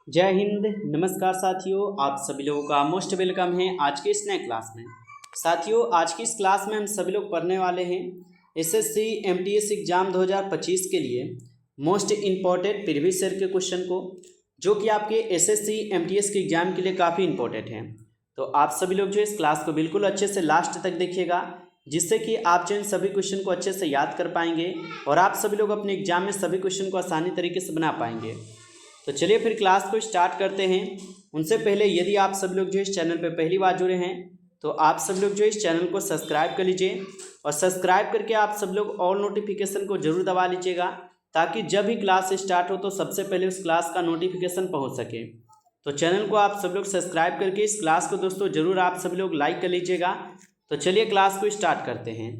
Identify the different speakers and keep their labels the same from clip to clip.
Speaker 1: जय हिंद। नमस्कार साथियों, आप सभी लोगों का मोस्ट वेलकम है आज के इस नए क्लास में। साथियों, आज की इस क्लास में हम सभी लोग पढ़ने वाले हैं एसएससी एमटीएस एग्जाम 2025 के लिए मोस्ट इम्पॉर्टेंट प्रीवियस ईयर के क्वेश्चन को, जो कि आपके एसएससी एमटीएस के एग्जाम के लिए काफ़ी इंपॉर्टेंट हैं। तो आप सभी लोग जो इस क्लास को बिल्कुल अच्छे से लास्ट तक देखिएगा, जिससे कि आप जो इन सभी क्वेश्चन को अच्छे से याद कर पाएंगे और आप सभी लोग अपने एग्जाम में सभी क्वेश्चन को आसानी तरीके से बना पाएंगे। तो चलिए फिर क्लास को स्टार्ट करते हैं। उनसे पहले यदि आप सब लोग जो इस चैनल पर पहली बार जुड़े हैं तो आप सब लोग जो इस चैनल को सब्सक्राइब कर लीजिए और सब्सक्राइब करके आप सब लोग ऑल नोटिफिकेशन को जरूर दबा लीजिएगा, ताकि जब भी क्लास स्टार्ट हो तो सबसे पहले उस क्लास का नोटिफिकेशन पहुंच सके। तो चैनल को आप सब लोग सब्सक्राइब करके इस क्लास को दोस्तों जरूर आप सब लोग लाइक कर लीजिएगा। तो चलिए क्लास को स्टार्ट करते हैं।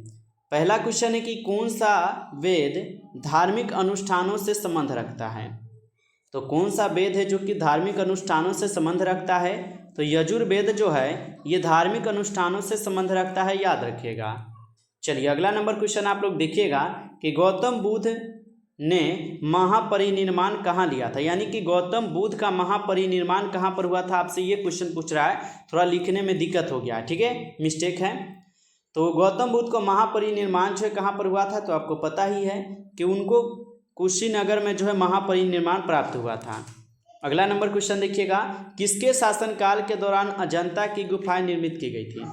Speaker 1: पहला क्वेश्चन है कि कौन सा वेद धार्मिक अनुष्ठानों से संबंध रखता है। तो कौन सा वेद है जो कि धार्मिक अनुष्ठानों से संबंध रखता है। तो यजुर्वेद जो है ये धार्मिक अनुष्ठानों से संबंध रखता है, याद रखिएगा। चलिए अगला नंबर क्वेश्चन आप लोग देखिएगा कि गौतम बुद्ध ने महापरिनिर्वाण कहाँ लिया था, यानी कि गौतम बुद्ध का महापरिनिर्वाण कहाँ पर हुआ था। आपसे ये क्वेश्चन पूछ रहा है, थोड़ा लिखने में दिक्कत हो गया, ठीक है, मिस्टेक है। तो गौतम बुद्ध को महापरिनिर्वाण जो है कहाँ पर हुआ था, तो आपको पता ही है कि उनको कुशीनगर में जो है महापरिनिर्वाण प्राप्त हुआ था। अगला नंबर क्वेश्चन देखिएगा, किसके शासनकाल के दौरान अजंता की गुफाएं निर्मित की गई थी।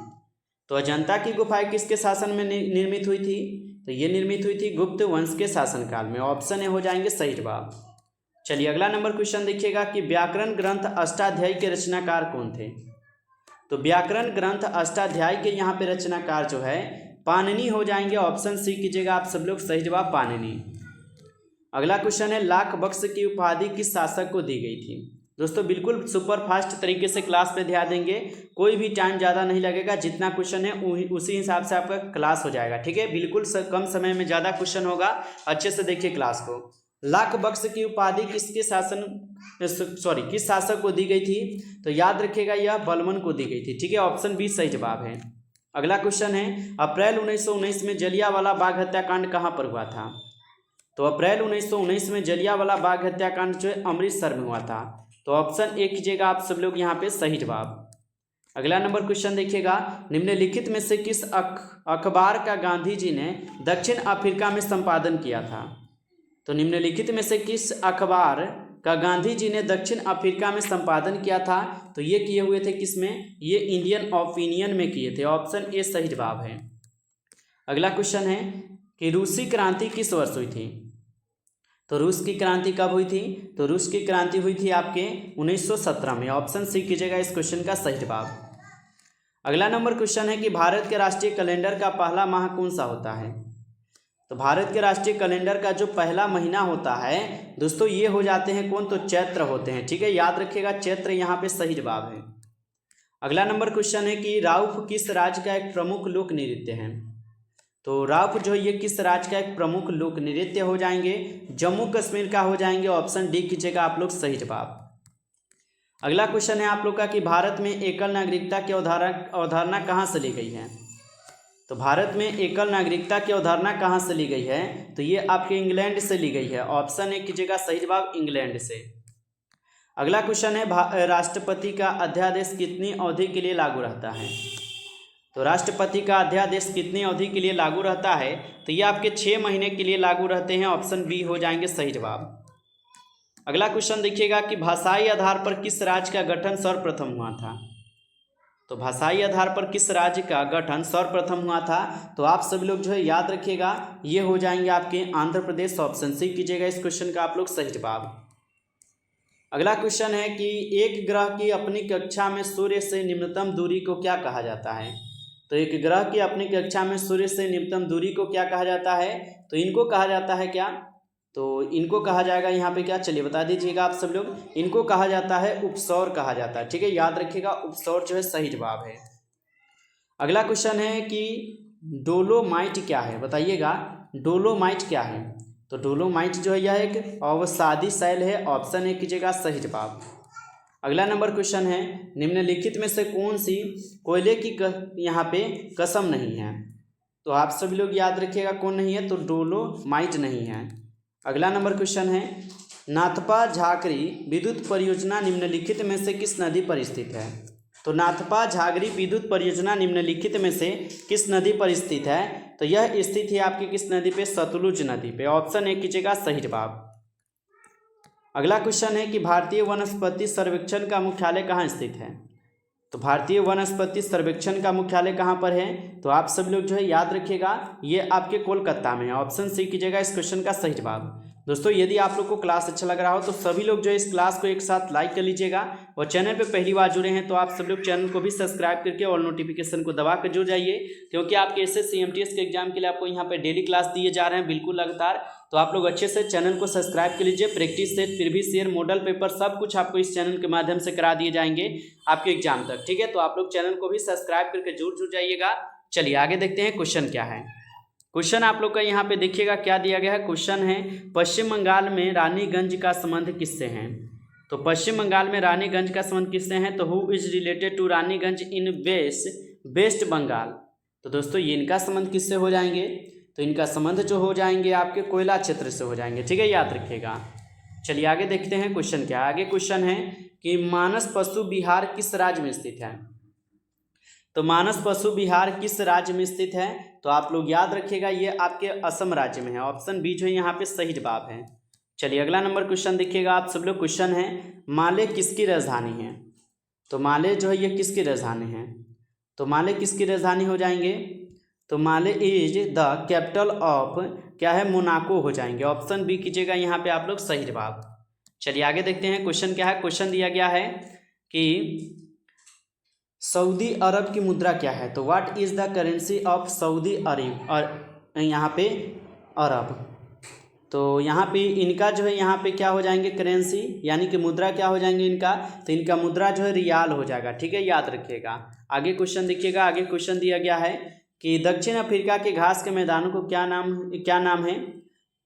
Speaker 1: तो अजंता की गुफाएं किसके शासन में निर्मित हुई थी, तो ये निर्मित हुई थी गुप्त वंश के शासनकाल में। ऑप्शन ए हो जाएंगे सही जवाब। चलिए अगला नंबर क्वेश्चन देखिएगा कि व्याकरण ग्रंथ अष्टाध्यायी के रचनाकार कौन थे। तो व्याकरण ग्रंथ अष्टाध्यायी के यहाँ पे रचनाकार जो है पाणिनि हो जाएंगे। ऑप्शन सी कीजिएगा आप सब लोग, सही जवाब पाणिनि। अगला क्वेश्चन है, लाख बख्श की उपाधि किस शासक को दी गई थी। दोस्तों बिल्कुल सुपर फास्ट तरीके से क्लास पे ध्यान देंगे, कोई भी टाइम ज़्यादा नहीं लगेगा। जितना क्वेश्चन है उसी हिसाब से आपका क्लास हो जाएगा, ठीक है। बिल्कुल कम समय में ज़्यादा क्वेश्चन होगा, अच्छे से देखिए क्लास को। लाख बख्श की उपाधि किस शासक को दी गई थी, तो याद रखिएगा यह बलबन को दी गई थी, ठीक है। ऑप्शन बी सही जवाब है। अगला क्वेश्चन है, अप्रैल 1919 में जलियांवाला बाग हत्याकांड कहाँ पर हुआ था। तो अप्रैल 1919 में जलियांवाला बाग हत्याकांड जो है अमृतसर में हुआ था। तो ऑप्शन ए कीजिएगा आप सब लोग यहाँ पे सही जवाब। अगला नंबर क्वेश्चन देखिएगा, निम्नलिखित में से किस अखबार का गांधी जी ने दक्षिण अफ्रीका में संपादन किया था। तो निम्नलिखित में से किस अखबार का गांधी जी ने दक्षिण अफ्रीका में संपादन किया था, तो ये किए हुए थे किसमें, ये इंडियन ओपिनियन में किए थे। ऑप्शन ए सही जवाब है। अगला क्वेश्चन है कि रूसी क्रांति किस वर्ष हुई थी। तो रूस की क्रांति कब हुई थी, तो रूस की क्रांति हुई थी आपके 1917 में। ऑप्शन सी कीजिएगा इस क्वेश्चन का सही जवाब। अगला नंबर क्वेश्चन है कि भारत के राष्ट्रीय कैलेंडर का पहला माह कौन सा होता है। तो भारत के राष्ट्रीय कैलेंडर का जो पहला महीना होता है दोस्तों, ये हो जाते हैं कौन, तो चैत्र होते हैं, ठीक है। याद रखिएगा चैत्र यहाँ पे सही जवाब है। अगला नंबर क्वेश्चन है कि राउफ किस राज्य का एक प्रमुख लोक नृत्य है। तो राउफ जो है ये किस राज्य का एक प्रमुख लोक नृत्य हो जाएंगे, जम्मू कश्मीर का हो जाएंगे। ऑप्शन डी कीजिएगा आप लोग सही जवाब। अगला क्वेश्चन है आप लोग का कि भारत में एकल नागरिकता की अवधारणा कहाँ से ली गई है। तो भारत में एकल नागरिकता की अवधारणा कहाँ से ली गई है, तो ये आपके इंग्लैंड से ली गई है। ऑप्शन ए कीजिएगा सही जवाब, इंग्लैंड से। अगला क्वेश्चन है, राष्ट्रपति का अध्यादेश कितनी अवधि के लिए लागू रहता है। तो राष्ट्रपति का अध्यादेश कितनी अवधि के लिए लागू रहता है, तो ये आपके 6 महीने के लिए लागू रहते हैं। ऑप्शन बी हो जाएंगे सही जवाब। अगला क्वेश्चन देखिएगा कि भाषाई आधार पर किस राज्य का गठन सर्वप्रथम हुआ था। तो भाषाई आधार पर किस राज्य का गठन सर्वप्रथम हुआ था, तो आप सभी लोग जो है याद रखिएगा ये हो जाएंगे आपके आंध्र प्रदेश। ऑप्शन सी कीजिएगा इस क्वेश्चन का आप लोग सही जवाब। अगला क्वेश्चन है कि एक ग्रह की अपनी कक्षा में सूर्य से निम्नतम दूरी को क्या कहा जाता है। तो एक ग्रह की अपनी कक्षा में सूर्य से निम्नतम दूरी को क्या कहा जाता है, तो इनको कहा जाता है क्या, तो इनको कहा जाएगा यहाँ पे क्या, चलिए बता दीजिएगा आप सब लोग। इनको कहा जाता है उपसौर कहा जाता है, ठीक है। याद रखिएगा उपसौर जो है सही जवाब है। अगला क्वेश्चन है कि डोलोमाइट क्या है, बताइएगा डोलोमाइट क्या है। तो डोलोमाइट जो है यह एक अवसादी शैल है। ऑप्शन ए कीजिएगा सही जवाब। अगला नंबर क्वेश्चन है, निम्नलिखित में से कौन सी कोयले की यहाँ पे कसम नहीं है। तो आप सभी लोग याद रखिएगा कौन नहीं है, तो डोलोमाइट नहीं है। अगला नंबर क्वेश्चन है, नाथपा झाकरी विद्युत परियोजना निम्नलिखित में से किस नदी पर स्थित है? तो नाथपा झाकरी विद्युत परियोजना निम्नलिखित में से किस नदी पर स्थित है? तो यह स्थित है आपकी किस नदी पे? सतलुज नदी पे। ऑप्शन ए कीजिएगा सही जवाब। अगला क्वेश्चन है कि भारतीय वनस्पति सर्वेक्षण का मुख्यालय कहाँ स्थित है? तो भारतीय वनस्पति सर्वेक्षण का मुख्यालय कहाँ पर है? तो आप सब लोग जो है याद रखिएगा, ये आपके कोलकाता में है। ऑप्शन सी कीजिएगा इस क्वेश्चन का सही जवाब। दोस्तों यदि आप लोग को क्लास अच्छा लग रहा हो तो सभी लोग जो है इस क्लास को एक साथ लाइक कर लीजिएगा, और चैनल पे पहली बार जुड़े हैं तो आप सब लोग चैनल को भी सब्सक्राइब करके और नोटिफिकेशन को दबा कर जुड़ जाइए, क्योंकि आपके SSC MTS के एग्जाम के लिए आपको यहाँ पे डेली क्लास दिए जा रहे हैं बिल्कुल लगातार। तो आप लोग अच्छे से चैनल को सब्सक्राइब कर लीजिए। प्रैक्टिस सेट, फिर भी शेयर, मॉडल पेपर सब कुछ आपको इस चैनल के माध्यम से करा दिए जाएंगे आपके एग्जाम तक, ठीक है। तो आप लोग चैनल को भी सब्सक्राइब करके जुड़ जाइएगा। चलिए आगे देखते हैं क्वेश्चन क्या है। क्वेश्चन आप लोग का यहाँ पे देखिएगा क्या दिया गया है। क्वेश्चन है पश्चिम बंगाल में रानीगंज का संबंध किससे है? तो पश्चिम बंगाल में रानीगंज का संबंध किससे है? तो who is related to Raniganj in West Bengal? तो दोस्तों ये इनका संबंध किससे हो जाएंगे? तो इनका संबंध जो हो जाएंगे आपके कोयला क्षेत्र से हो जाएंगे, ठीक है, याद रखिएगा। चलिए आगे देखते हैं क्वेश्चन क्या। आगे क्वेश्चन है कि मानस पशु विहार किस राज्य में स्थित है? तो मानस पशु विहार किस राज्य में स्थित है? तो आप लोग याद रखिएगा ये आपके असम राज्य में है। ऑप्शन बी जो है यहाँ पे सही जवाब है। चलिए अगला नंबर क्वेश्चन देखिएगा आप सब लोग। क्वेश्चन है माले किसकी राजधानी है? तो माले जो है ये किसकी राजधानी है? तो माले किसकी राजधानी हो जाएंगे? तो माले इज द कैपिटल ऑफ क्या है? मोनाको हो जाएंगे। ऑप्शन बी कीजिएगा यहाँ पे आप लोग सही जवाब। चलिए आगे देखते हैं क्वेश्चन क्या है। क्वेश्चन दिया गया है कि सऊदी अरब की मुद्रा क्या है? तो what is the currency of Saudi Arab, और यहाँ पे अरब, तो यहाँ पे इनका जो है यहाँ पे क्या हो जाएंगे? करेंसी यानी कि मुद्रा क्या हो जाएंगे इनका? तो इनका मुद्रा जो है रियाल हो जाएगा, ठीक है, याद रखिएगा। आगे क्वेश्चन देखिएगा। आगे क्वेश्चन दिया गया है कि दक्षिण अफ्रीका के घास के मैदानों को क्या नाम है?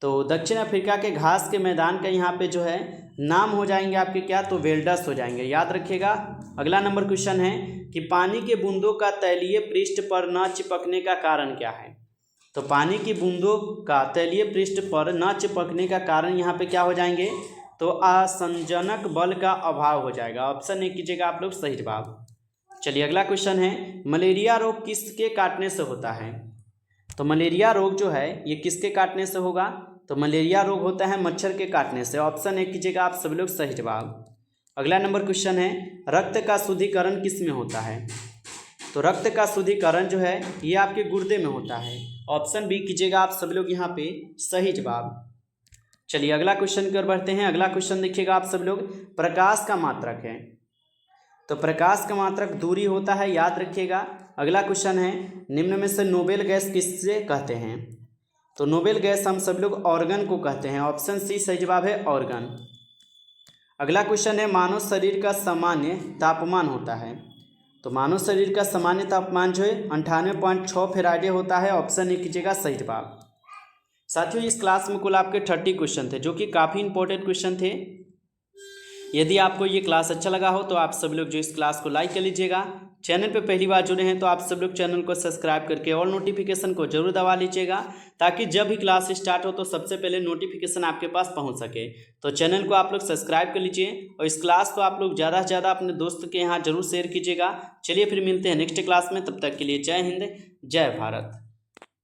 Speaker 1: तो दक्षिण अफ्रीका के घास के मैदान का यहाँ पे जो है नाम हो जाएंगे आपके क्या? तो वेल्डस हो जाएंगे, याद रखिएगा। अगला नंबर क्वेश्चन है कि पानी के बूंदों का तैलीय पृष्ठ पर न चिपकने का कारण क्या है? तो पानी की बूंदों का तैलीय पृष्ठ पर न चिपकने का कारण यहाँ पे क्या हो जाएंगे? तो आसंजनक बल का अभाव हो जाएगा। ऑप्शन ए कीजिएगा आप लोग सही जवाब। चलिए अगला क्वेश्चन है मलेरिया रोग किसके काटने से होता है? तो मलेरिया रोग जो है ये किसके काटने से होगा? तो मलेरिया रोग होता है मच्छर के काटने से। ऑप्शन ए कीजिएगा आप सब लोग सही जवाब। अगला नंबर क्वेश्चन है रक्त का शुद्धिकरण किस में होता है? तो रक्त का शुद्धिकरण जो है ये आपके गुर्दे में होता है। ऑप्शन बी कीजिएगा आप सब लोग यहाँ पे सही जवाब। चलिए अगला क्वेश्चन की ओर बढ़ते हैं। अगला क्वेश्चन देखिएगा आप सब लोग। प्रकाश का मात्रक है, तो प्रकाश का मात्रक दूरी होता है, याद रखिएगा। अगला क्वेश्चन है निम्न में से नोबेल गैस किससे कहते हैं? तो नोबेल गैस हम सब लोग ऑर्गन को कहते हैं। ऑप्शन सी सही जवाब है, ऑर्गन। अगला क्वेश्चन है मानव शरीर का सामान्य तापमान होता है। तो मानव शरीर का सामान्य तापमान जो है 98.6 फेराडे होता है। ऑप्शन ए कीजिएगा सही जवाब। साथियों इस क्लास में कुल आपके 30 क्वेश्चन थे, जो कि काफ़ी इंपॉर्टेंट क्वेश्चन थे। यदि आपको ये क्लास अच्छा लगा हो तो आप सब लोग जो इस क्लास को लाइक कर लीजिएगा। चैनल पे पहली बार जुड़े हैं तो आप सब लोग चैनल को सब्सक्राइब करके और नोटिफिकेशन को जरूर दबा लीजिएगा, ताकि जब भी क्लास स्टार्ट हो तो सबसे पहले नोटिफिकेशन आपके पास पहुंच सके। तो चैनल को आप लोग सब्सक्राइब कर लीजिए और इस क्लास को आप लोग ज़्यादा से ज़्यादा अपने दोस्त के यहाँ जरूर शेयर कीजिएगा। चलिए फिर मिलते हैं नेक्स्ट क्लास में, तब तक के लिए जय हिंद, जय भारत।